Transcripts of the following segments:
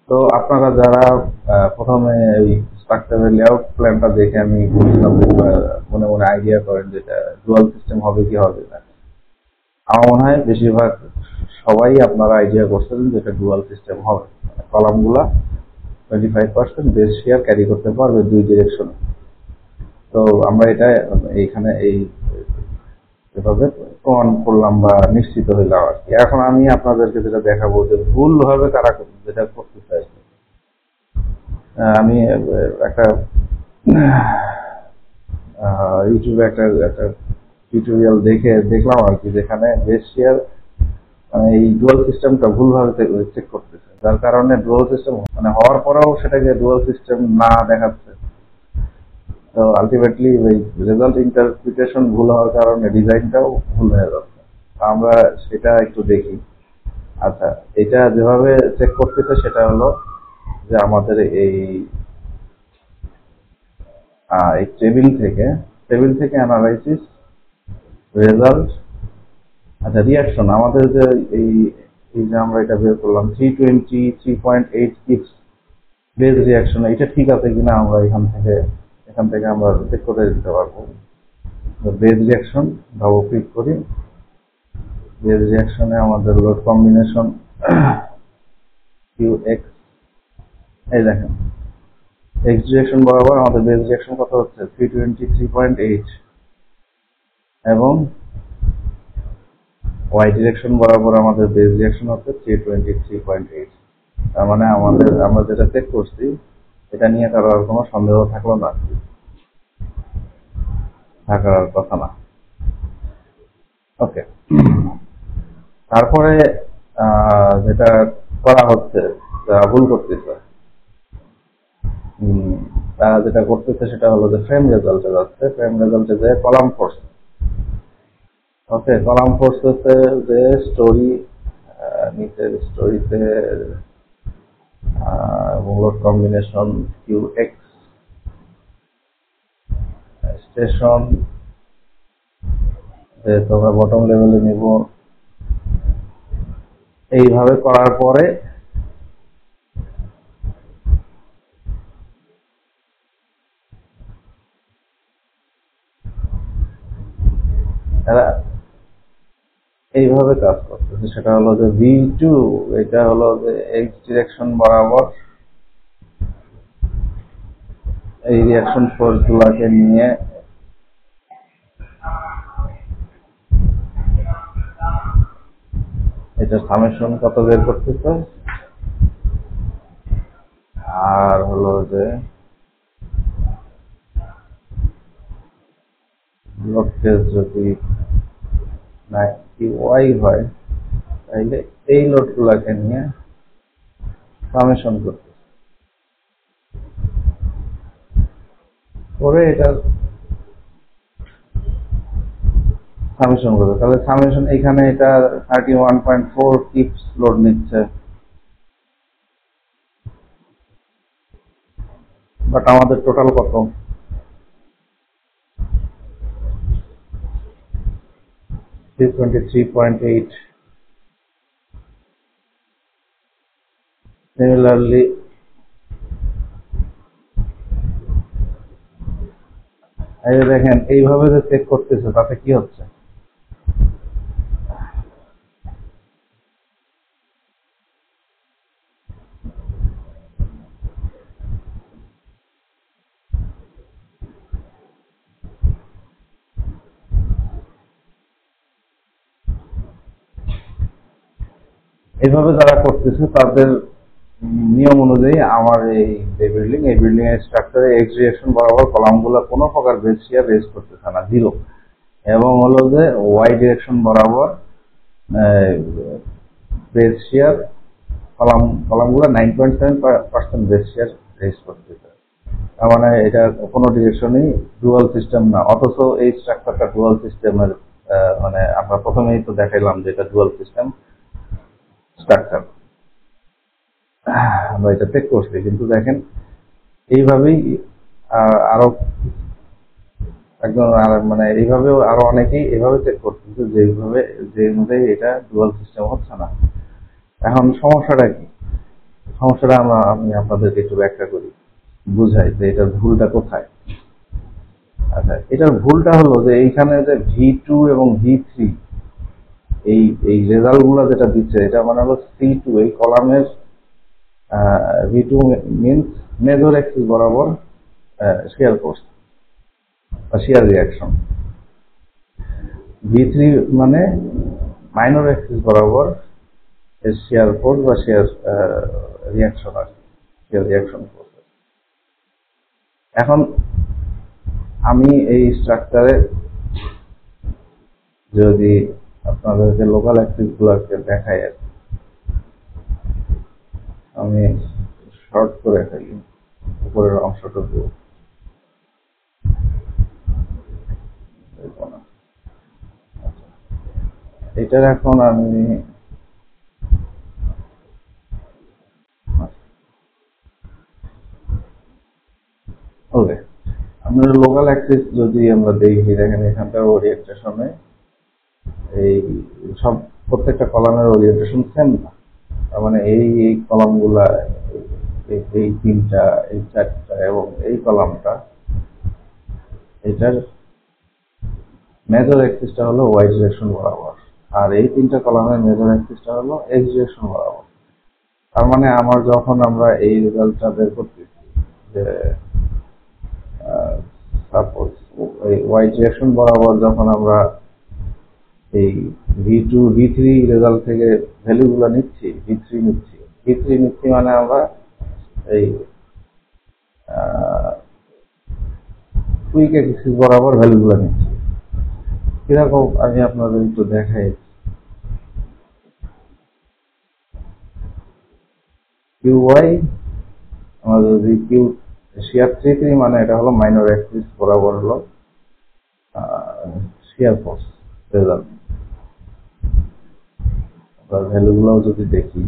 তো আপনারা যারা প্রথমে এই স্ট্রাকচারের লেআউট প্ল্যানটা দেখে আমি বলছিলাম যে মনে মনে আইডিয়া করেন যেটা ডুয়াল সিস্টেম হবে কি হবে না, আমার মনে হয় বেশিরভাগ সবাই আপনারা আইডিয়া করছিলেন যে এটা ডুয়াল সিস্টেম হবে। কলামগুলা 25% বেস শেয়ার ক্যারি করতে পারবে দুই ডিরেকশনে। তো আমরা এটা এইখানে এভাবে প্রমাণ করলাম বা নিশ্চিত হইলাম আর কি। এখন আমি আপনাদেরকে যেটা দেখাবো যে ভুল ভাবে তারা যেটা করতে চাই। আমি একটা ইউটিউবে একটা টিউটোরিয়াল দেখলাম আর কি, যেখানে বেস শেয়ার মানে এই ডুয়াল সিস্টেমটা ভুলভাবে চেক করতেছে, যার কারণে ডুয়াল সিস্টেম মানে হওয়ার পরেও সেটাকে ডুয়াল সিস্টেম না দেখাচ্ছে। তো আলটিমেটলি ওই রেজাল্ট ইন্টারপ্রিটেশন ভুল হওয়ার কারণে ডিজাইনটাও ভুল হয়ে যাচ্ছে। আমরা সেটা একটু দেখি। আচ্ছা, এটা যেভাবে চেক করতেছে সেটা হলো যে আমাদের এই টেবিল থেকে অ্যানালাইসিস, রেজাল্ট, আচ্ছা রিয়াকশন। আমাদের যে এই এই যে আমরা এটা বের করলাম 3.8 কিপস বেজ রিয়াকশন, এটা ঠিক আছে কিনা আমরা এখান থেকে আমরা চেক করে দিতে পারবো। বেজ রিয়াকশন ডাবল ক্লিক করি। বেজ রিয়াকশনে আমাদের লোড কম্বিনেশন QX, এই দেখেন এক্স ডিরেকশন বরাবর আমাদের বেজ রিয়াকশন কত হচ্ছে 323.8 এবং ওয়াই ডিরেকশন বরাবর আমাদের বেজ রিয়াকশন হচ্ছে 323.8। তার মানে আমরা যেটা চেক করছি এটা নিয়ে কারো আর কোনো সন্দেহ থাকলো না, থাকার কথা না। ওকে, তারপরে যেটা করা হচ্ছে, ভুল করতেছে, তারা যেটা করতেছে সেটা হলো যে ফ্রেম রেজাল্টে যাচ্ছে। ফ্রেম রেজাল্টে যে কলাম ফোর্স, ওকে, কলাম ফোর্স হচ্ছে যে স্টোরি, নিচের স্টোরিতে লোড কম্বিনেশন QX, স্টেশন তোমরা বটম লেভেলে নিব। এইভাবে করার পরে এরা এইভাবে কাজ করতেছে, সেটা হলো যে V2, এটা হলো যে এক্স ডিরেকশন বরাবর এই রিয়াকশন ফোর্স গুলাকে নিয়ে এটা সামেশন কত বের করতেছে, আর হলো যে লোড টেস্ট যদি 90Y হয় তাহলে এই লোড গুলাকে নিয়ে সামেশন করতে করে এটা সামেশন করবে। তাহলে সামেশন এখানে এটা 31.4 কিপস লোড নিচ্ছে, বাট আমাদের টোটাল কত 323.8। সিমিলারলি এই দেখেন এইভাবে যে চেক করতেছে তাতে কি হচ্ছে, এইভাবে যারা করতেছে তাদের নিয়ম অনুযায়ী আমার এই বিল্ডিং এর স্ট্রাকচারে এক্স ডিরেকশন বরাবর কলামগুলো কোনো প্রকার বেস শেয়ার রেজ করতেছে না, জিরো। এবং হলো যে ওয়াই ডিরেকশন বরাবর বেস শেয়ার কলামগুলো 9.7% বেস শেয়ার রেজ করতেছে। তার মানে এটা কোনো ডিরেকশনই ডুয়াল সিস্টেম না, অথচ এই স্ট্রাকচারটা ডুয়াল সিস্টেমের, মানে আমরা প্রথমেই তো দেখাইলাম যে এটা ডুয়াল সিস্টেম স্ট্রাকচার, আমরা এটা চেক করছি। কিন্তু দেখেন এইভাবেই আরো একজন মানে এইভাবেও আরো অনেকেই এভাবে চেক করতেছে যে অনুযায়ী এটা ডুয়াল সিস্টেম হচ্ছে না। এখন সমস্যাটা কি, সমস্যাটা আমি আপনাদেরকে একটু ব্যাখ্যা করি, বুঝাই যে এটার ভুলটা কোথায়। আচ্ছা, এটার ভুলটা হলো যে এইখানে যে V2 এবং V3 এই এই রেজাল্ট গুলা যেটা দিচ্ছে, এটা মানে হলো C2 এই কলামের V2 মিনস মেজর অ্যাক্সিস বরাবর শিয়ার ফোর্স বা শিয়ার রিয়াকশন, V3 মানে মাইনর অ্যাক্সিস বরাবর শিয়ার ফোর্স বা শিয়ার রিয়াকশন আর শিয়ার রিয়াকশন ফোর্স। এখন আমি এই স্ট্রাকচারে যদি আপনাদেরকে লোকাল অ্যাক্সিস গুলোকে দেখাই, আমি শর্ট করে ফেলি উপরের অংশটুকু। এটার এখন আমি ওকে, আপনার লোকাল অ্যাক্সিস যদি আমরা দেখি, দেখেন এখানকার ওরিয়েন্টেশনে এই সব প্রত্যেকটা কলামের ওরিয়েন্টেশন সেম না। তার মানে এই এই কলামগুলা, এই তিনটা, এই চারটা এবং এই কলামটা, এটার মেজর অ্যাক্সিসটা হলো ওয়াই ডিরেকশন বরাবর, আর এই তিনটা কলামের মেজর অ্যাক্সিসটা হলো এক্স ডিরেকশন বরাবর। তার মানে আমার যখন আমরা এই রেজাল্টটা বের করতেছি যে সাপোজ এই ওয়াই ডিরেকশন বরাবর যখন আমরা এই V2 V3 রেজাল্ট থেকে ভ্যালুগুলো নিচ্ছি, V3 নিচ্ছি মানে আমরা এই কুইক অ্যাক্সিস বরাবর ভ্যালুগুলো নিচ্ছি। কিরকম আমি আপনাদের একটু দেখাই। QY আমরা যদি কিউ শিয়ার 3 মানে এটা হলো মাইনর অ্যাক্সিস বরাবর হলো শিয়ার ফোর্স রেজাল্ট। ভ্যালুগুলোও যদি দেখি,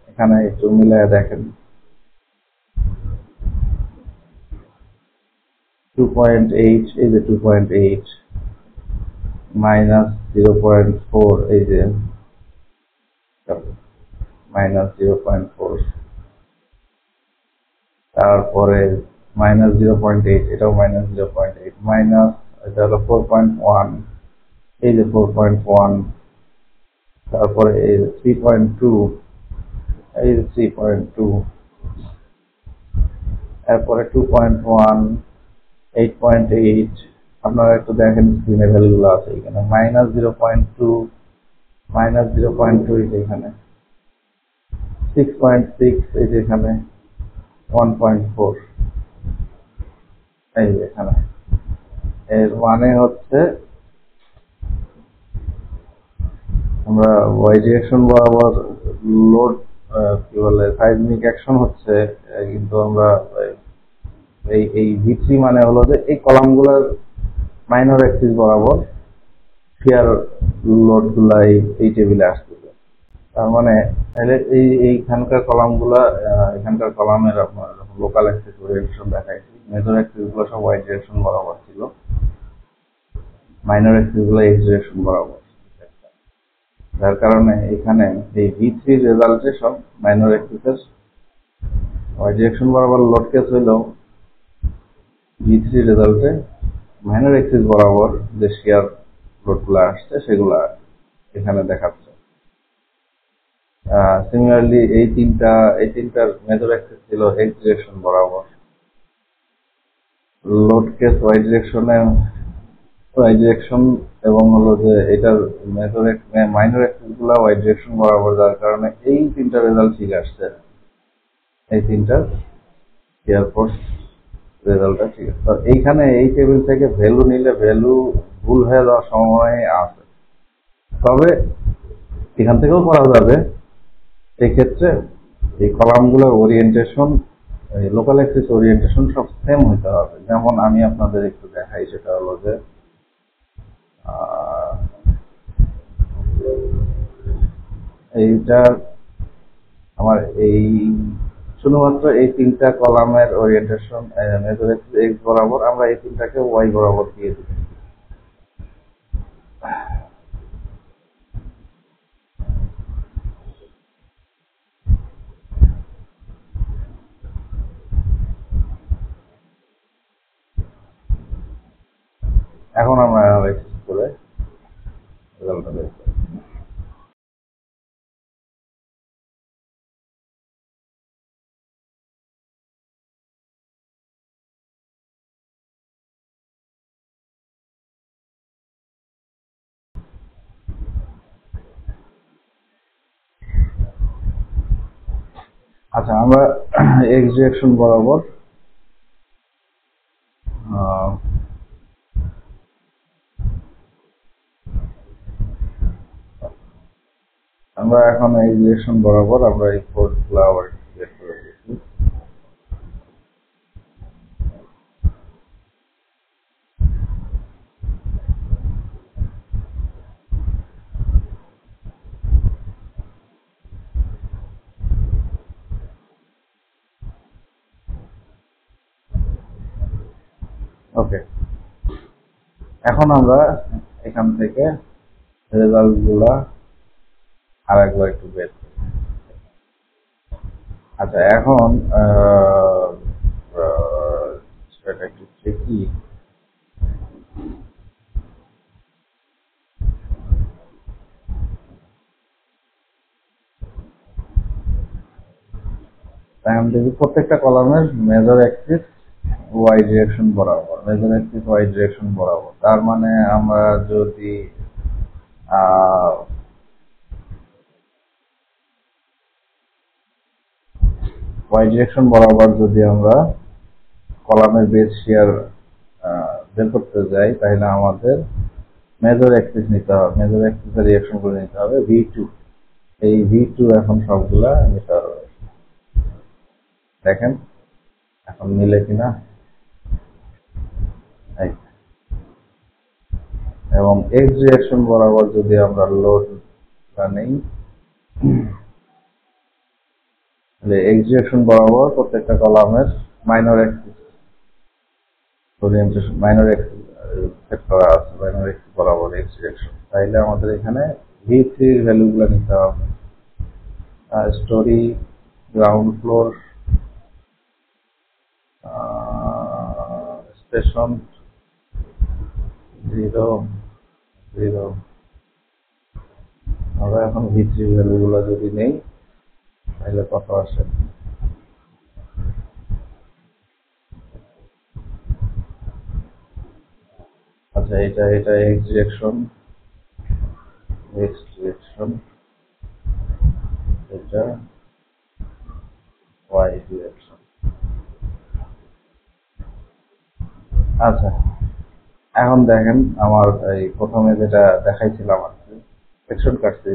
এখানে একটু মিলায় দেখেন, 2.8 এই যে 2.8 মাইনাস 0.4 এই যে মাইনাস 0.4, তারপরে মাইনাস 0.8 এটাও মাইনাস 0.8, মাইনাস এটা হলো 4.1 এই যে 4.1, তারপরে এই 3.2 এই যে 3.2, তারপরে 2.1 8.8। আপনারা একটু দেখেন স্ক্রিনে ভ্যালুগুলো আছে এখানে, মাইনাস 0.2 মাইনাস 0.2 এই যে এখানে, 6.6 এই যে এখানে, 1.4 এই যে এখানে। এর মানে হচ্ছে আমরা ওয়াই ডিরেকশন বরাবর লোড কি বলে সাইজমিক অ্যাকশন হচ্ছে, কিন্তু আমরা এই V3 মানে হলো যে এই কলামগুলোর মাইনর অ্যাক্সিস বরাবর শিয়ার লোড গুলা এই টেবিলে আসতেছে। তার মানে এইখানকার কলামগুলা, এখানকার কলামের আপনার লোকাল অ্যাক্সিস ওরিয়েন্টেশন দেখাইছি, মেজর অ্যাক্সিস গুলো সব ওয়াই ডিরেকশন বরাবর ছিল, মাইনর অ্যাক্সিস গুলো এক্স ডিরেকশন বরাবর। যার কারণে এখানে এই V3 রেজাল্টে সব মাইনর অ্যাক্সিসের ওয়াই ডিরেকশন বরাবর লোড কেস হইলেও V3 রেজাল্টে মাইনর অ্যাক্সিস বরাবর যে শিয়ার লোডগুলো আসছে সেগুলা এখানে দেখাচ্ছে। সিমিলারলি এই তিনটার মেজর অ্যাক্সিস ছিল এক্স ডিরেকশন বরাবর, লোড কেস ওয়াই ডিরেকশন এবং হলো যে এটার মেজর মাইনর অ্যাক্সিস গুলা ওয়াই ডিরেকশন বরাবর, যার কারণে এই তিনটা রেজাল্ট ঠিক আসছে, এই তিনটার শিয়ার ফোর্স রেজাল্টটা ঠিক আছে। তো এইখানে এই টেবিল থেকে ভ্যালু নিলে ভ্যালু ভুল হয়ে যাওয়ার সম্ভাবনা আছে, তবে এখান থেকেও করা যাবে। এক্ষেত্রে এই কলামগুলোর ওরিয়েন্টেশন, লোকাল অ্যাক্সিস ওরিয়েন্টেশন সব সেম হইতে হবে। যেমন আমি আপনাদের একটু দেখাই, সেটা হলো যে এইটার আমার এই শুধুমাত্র এই তিনটা কলামের ওরিয়েন্টেশন মেজর অ্যাক্সিস এক্স বরাবর, আমরা এই তিনটাকে ওয়াই বরাবর দিয়ে দিই। এখন আমরা অ্যানালাইসিস করে রেজাল্টটা বের করি। আচ্ছা, আমরা এক্স ডিরেকশন বরাবর আমরা এখন এক্স ডিরেকশন বরাবর আমরা এই কোডগুলো আবার বের করে দিচ্ছি। ওকে, এখন আমরা এখান থেকে রেজাল্ট গুলা আর একবার একটু বের করি। আচ্ছা, এখন সেটা একটু ট্রিকি। তাই আমি দেখি প্রত্যেকটা কলামের মেজর অ্যাক্সিস ওয়াই ডিরেকশন বরাবর, মেজর অ্যাক্সিস ওয়াই ডিরেকশন বরাবর। তার মানে আমরা যদি ওয়াই ডিরেকশন বরাবর যদি আমরা কলামের বেস শেয়ার বের করতে যাই, তাহলে আমাদের মেজর অ্যাক্সিস নিতে হবে, মেজর অ্যাক্সিসের রিঅ্যাকশন করে নিতে হবে V2। এই V2 এখন সবগুলা নিতে হবে। দেখেন এখন মিলে কিনা। এবং এক্স ডিরেকশন বরাবর যদি আমরা লোডটা নেই, তাহলে এক্স ডিরেকশন বরাবর প্রত্যেকটা কলামের minor Axis orientation, minor Axis set করা আছে, মাইনর অ্যাক্সিস বরাবর এক্স ডিরেকশন। তাইলে আমাদের এখানে V3 এর ভ্যালুগুলো নিতে হবে। Story, ground floor, station 0 0। আমরা এখন V3 ভ্যালুগুলো যদি নেই তাহলে কত আসে? আচ্ছা, এটা এক্স ডিরেকশন, এটা ওয়াই ডিরেকশন। আচ্ছা, এখন দেখেন আমার এই প্রথমে যেটা দেখাইছিলাম আর কি, সেকশন কাটছি,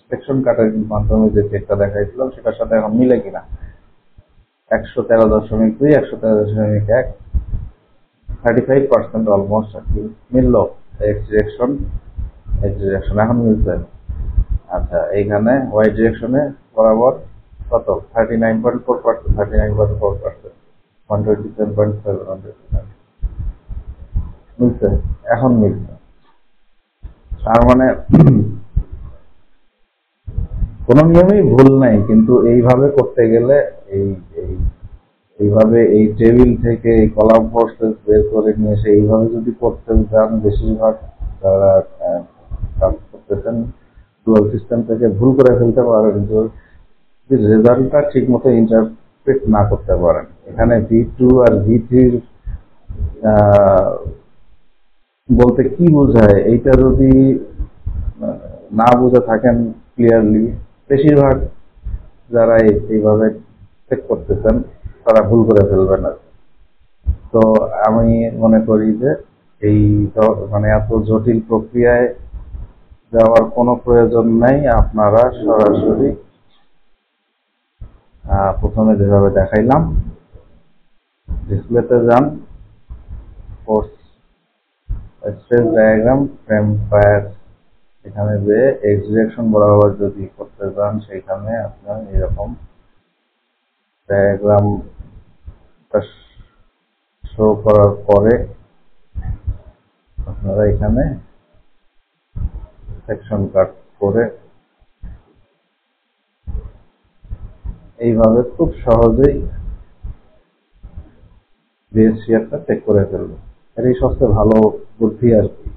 সেকশন কাটার মাধ্যমে যে চেকটা দেখাইছিলাম সেটার সাথে এখন মিলে কিনা। 113.2, 113.1, 35% অলমোস্ট আর কি মিলল। এক্স ডিরেকশন, এখন মিলছে। আচ্ছা, এইখানে ওয়াই ডিরেকশনে বরাবর কত? 39.4%, 39.4%, 127.7 মিলছে, এখন মিলছে। তার মানে কোন নিয়মেই ভুল নাই, কিন্তু এইভাবে করতে গেলে এইভাবে এই টেবিল থেকে এই কলাম ফোর্সেস বের করে নিয়ে এসে এইভাবে যদি করতে চান, বেশিরভাগ যারা কাজ করতেছেন ডুয়াল সিস্টেম থেকে ভুল করে ফেলতে পারেন যদি রেজাল্টটা ঠিক মতো ইন্টারপ্রেট না করতে পারেন। এখানে V2 আর V3 বলতে কি বোঝায় এইটা যদি না বুঝে থাকেন ক্লিয়ারলি, বেশিরভাগ যারা এইভাবে চেক করতেছেন তারা ভুল করে ফেলবেন না। তো আমি মনে করি যে এই মানে এত জটিল প্রক্রিয়ায় যাওয়ার কোনো প্রয়োজন নাই। আপনারা সরাসরি প্রথমে যেভাবে দেখাইলাম ডিসপ্লেতে যান, force stress diagram, frame fire, এখানে যে এক্স ডিরেকশন বরাবর যদি করতে যান সেখানে আপনার এরকম ডায়াগ্রাম শো করার পরে আপনারা এখানে সেকশন কাট করে এইভাবে খুব সহজেই বেস শেয়ারটা চেক করে ফেলবে। এটাই সবচেয়ে ভালো বুদ্ধি আর কি।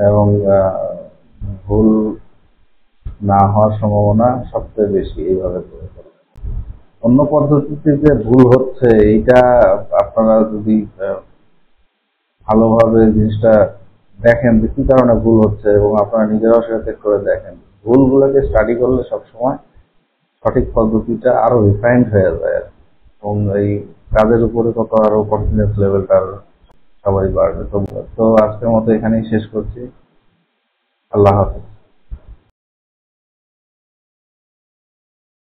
এবং ভুল না হওয়ার সম্ভাবনা সবচেয়ে বেশি এইভাবে করে করলে। অন্য পদ্ধতিতে যে ভুল হচ্ছে এইটা আপনারা যদি ভালোভাবে জিনিসটা দেখেন যে কি কারণে ভুল হচ্ছে এবং আপনারা নিজেরাও সেটা চেক করে দেখেন, ভুলগুলোকে স্টাডি করলে সবসময় সঠিক পদ্ধতিটা আরো রিফাইন্ড হয়ে যায় এবং এই কাজের উপরে কত আরো কনফিডেন্স লেভেলটা সবাই বাড়বে। তো আজকের মতো এখানেই শেষ করছি। আল্লাহ হাফেজ।